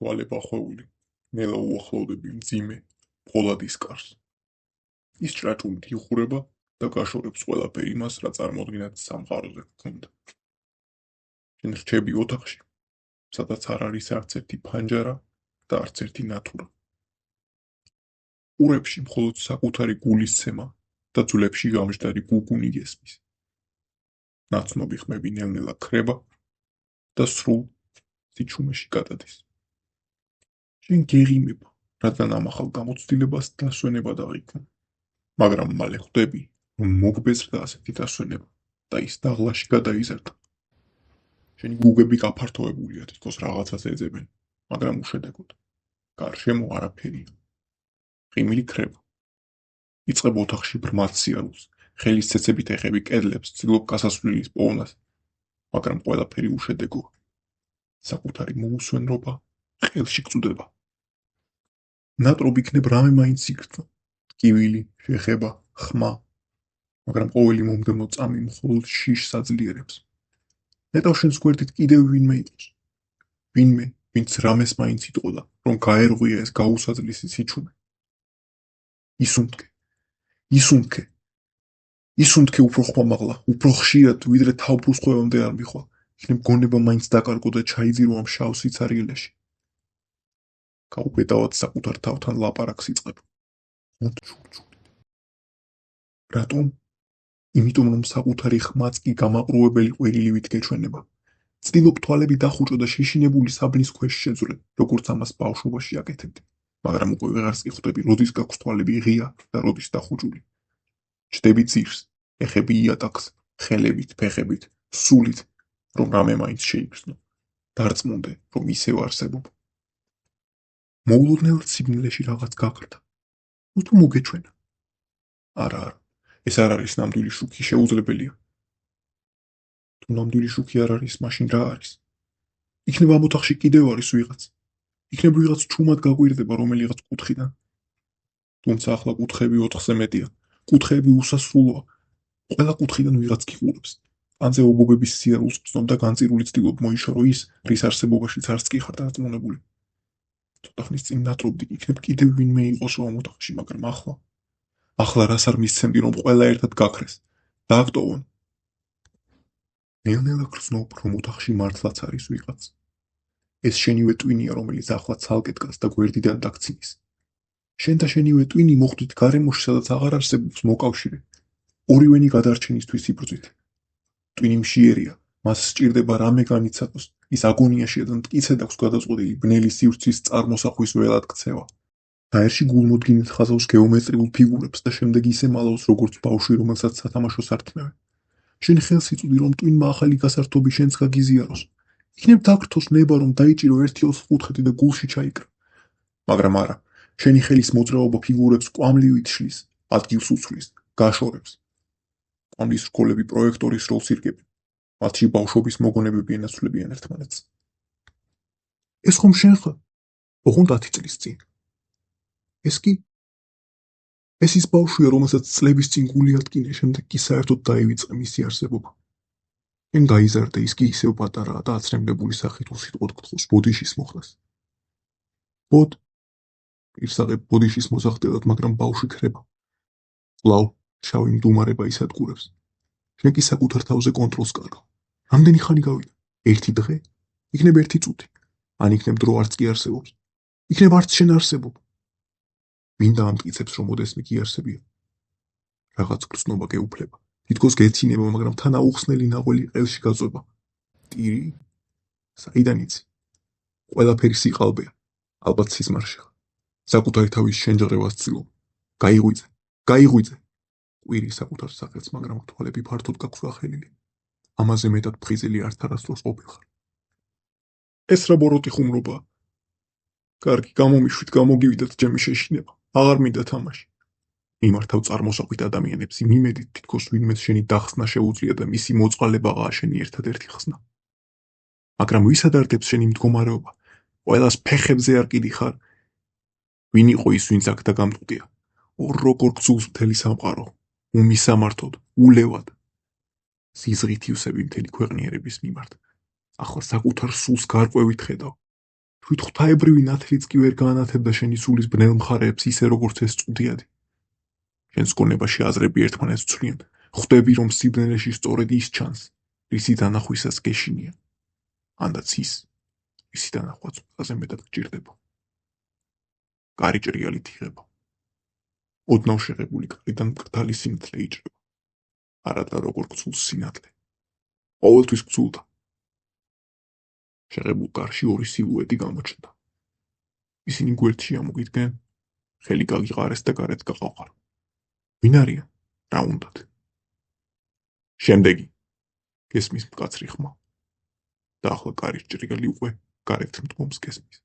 თვალე ბახვეული, ნელა უახლოვდები მძიმე, ფოლადის კარს. ის ჭრაჭუმით იხურება და გაშორებს ყველაფერი იმას, რა წარმოდგენად სამყაროზე ჰქონდა. შენ რჩები ოთახში, სადაც არ არის არც ერთი ფანჯარა და არც ერთი ნათურა. ყურებში მხოლოდ საკუთარი გულისცემა და ძვლებში გამჟდარი გუგუნი გესმის. ნაცნობი ხმები ნელ-ნელა ქრება და სრულ სიჩუმეში გადადის. შენ გეღიმებ, რადგან ამ ახალ გამოცდილებას დასვენება დაღიქმა. მაგრამ მალე ხვდები, რომ მოგბეზრდა ასეთი დასვენება და ის დაღლაში გადაიზარდა. შენი გუგები გაფართოებულია, თითქოს რაღაცას ეძებენ, მაგრამ უშედეგოდ. გარშემო არაფერია. ყიმილი ქრება. იწყებ ოთახში ბრმად სიარულს, ხელის ცეცებით ეხები კედლებს, ცდილობ გასასვლელის პოვნას, მაგრამ ყველაფერი უშედეგოა. საკუთარი მოუსვენრობა ყელში გწუდება. ნატრობ იქნებ რამე მაინც იგრძნო. ტკივილი, შეხება, ხმა, მაგრამ ყოველი მომდევნო წამი მხოლოდ შიშს აძლიერებს. ნეტავ შენს გვერდით კიდევ ვინმე იყოს. ვინმე, ვინც რამეს მაინც იტყოდა, რომ გაერღვია ეს გაუსაძლისი სიჩუმე. ისუნთქე უფრო ხმამაღლა, უფრო ხშირად, ვიდრე თავბრუსხვევამდე არ მიხვალ. იქნებ გონება მაინც დაკარგო და ჩაიძირო ამ შავ სიცარიელეში. გაუბედავად საკუთარ თავთან ლაპარაკს იწყებ. რატომ? იმიტომ რომ საკუთარი ხმაც კი გამაყრუებელი ყვირილივით გეჩვენება. ცდილობ თვალები დახუჭო და შეშინებული საბნის ქვეშ შეძვრე, როგორც ამას ბავშვობაში აკეთებდი. მაგრამ უკვე ვეღარს კი ხვდები, როდის გაქვს თვალები ღია და როდის დახუჭული. ჩდები ძირს, ეხები იატაკს, ხელებით, ფეხებით, სულით, რომ რამე მაინც შეიგრძნო. დარწმუნდე, რომ ისევ არსებობ. მოულოდნელად სიბნელეში რაღაც გაქრდა. თუ მოგეჩვენა. არა, ეს არ არის ნამდვილი შუქი, შეუძლებელია. თუ ნამდვილი შუქი არ არის, მაშინ რა არის? იქნებ ამ ოთახში კიდევ არის ვიღაც. იქნებ ვიღაც ჩუმად გაგვირდება რომელიღაც კუთხიდან. თუმცა ახლა კუთხეები 4-ზე მეტია. კუთხეები უსასრულოა. ყველა კუთხიდან ვიღაც გიყურებს. ანზე ობობების სიარულს გრძნობ და განწირული ცდილობ მოიშორო ის, რის არსებობაშიც არც კი ხარ დარწმუნებული. ცოტა ხნის წინ ნატრობდი, იქნებ კიდევ ვინმე იყოს ამ ოთახში, მაგრამ ახლა რას არ მისცემდი, რომ ყველა ერთად გაქრეს. დააგტოვონ. ნელ-ნელა გრძნობ, რომ ოთახში მართლაც არის ვიღაც. ეს შენივე ტვინია, რომელიც ახლა ცალკე დგას და გვერდიდან დაგცინის. შენ და შენივე ტვინი მოხვდით გარემოში, სადაც აღარ არსებობს მოკავშირე. ორივენი გადარჩენისთვის იბრძვით. ტვინი მშიერია, მას სჭირდება რამე განიცადოს, ის აგონიაშია და მტკიცედ აქვს გადაწყვეტილი ბნელი სივრცის წარმოსახვის ველად ქცევა. აერში გულმოდგინედ ხაზავს გეომეტრიულ ფიგურებს და შემდეგ ისე მალავს, როგორც ბავშვი, რომელსაც სათამაშოს ართმევენ. შენ ხელს იწვდი, რომ ტვინმა ახალი გასართობი შენს გაგიზიაროს. იქნებ დაგრთოს ნება, რომ დაიჭირო 1/4 და გულში ჩაიკრა. მაგრამ არა, შენი ხელის მოძრაობა ფიგურებს კვამლივით შლის, ადგილს უცვლის, გაშორებს. კვამლის რგოლები პროექტორის როლს ირგებენ. მათში ბავშვობის მოგონებები ენაცვლებიან ერთმანეთს. ეს ხომ შენ ხარ? ოღონდ 10 წლის წინ. ეს ის ბავშვია, რომელსაც წლების წინ გული ატკინე, შემდეგ კი საერთოდ დაივიწყე მისი არსებობა. შენ გაიზარდე, ის კი ისევ პატარაა და აცრემლებული სახით უსიტყვოდ გთხოვს ბოდიშის მოხდას. ირსაღებ ბოდიშის მოსახდელად, მაგრამ ბავშვი ქრება. კვლავ შავი მდუმარება ისადგურებს. შენ კი საკუთარ თავზე კონტროლს კარგავ. რამდენი ხანი გავიდა? 1 დღე? იქნებ 1 წუთი. ან იქნებ დრო არც კი არსებობს. იქნებ არც შენ არსებობ. ვინ დაამტკიცებს, რომ ოდესმე კი არსებია? რაღაც გრძნობა გეუფლება. თითქოს გეცინება, მაგრამ თან აუხსნელი ნაღველი ყელში გაწვება. ტირი? საიდან იცი? ყველაფერი სიყალბეა, ალბათ სიზმარშე. საკუთარი თავის შენჯღრევას ცდილობ. გაიღვიძე. ყვირი საკუთარ სახელს, მაგრამ თვალები ფართოდ გაქვს ვახელილი. ამაზე მეტად ფხიზელი არც არასდროს ყოფილხარ. ეს რა ბოროტი ხუმრობაა? კარგი, გამომიშვით, გამოგივიდათ ჯემი შეშინება. აღარ მინდა თამაში. მიმართავ წარმოსახვით ადამიანებს იმ იმედით, თითქოს ვინმეს შენი დახსნა შეუძლია და მისი მოწყალებაა შენი ერთადერთი ხსნა. მაგრამ ვის ადარდებს შენი მდგომარეობა? ყველას ფეხებზე არ კიდი ხარ? ვინ იყო ის, ვინც აქ დაგამტყდია? როგორ გძულს მთელი სამყარო, უმისამართოდ, ულევად. სიზღით ივსები მთელი ქვეყნიერების მიმართ. ახლა საკუთარ სულს გარკვევით ხედავ. თვით ღვთაებრივი ნათლიც კი ვერ გაანათებდა შენი სულის ბნელ მხარეებს ისე როგორც ეს წუდიადი. შენს გონებაში აზრები ერთმანეთს ცვლიან, ხვდები რომ სიბნელეში სწორედ ის ჩანს, რისი დანახვისას გეშინია, ანდაც ის, რისი დანახვაც ყველაზე მეტად გჭირდება. კარი ჭრიალით იღება. ოდნავ შეღებული კარიდან მკრთალი სინათლე იჭრება. არადა როგორ გცულს სინათლე. ყოველთვის გცულდა. შეღებულ კარში ორი სილუეტი გამოჩნდა. ისინი გვერდში ამოგიდგნენ, ხელი გაგიყარეს და გარეთ გაყავყარ. ვინ არიან? რა უნდათ? შემდეგი გესმის მკაცრი ხმა. და ახლა კარის ჭრიალი უკვე გარეთ მდგომს გესმის.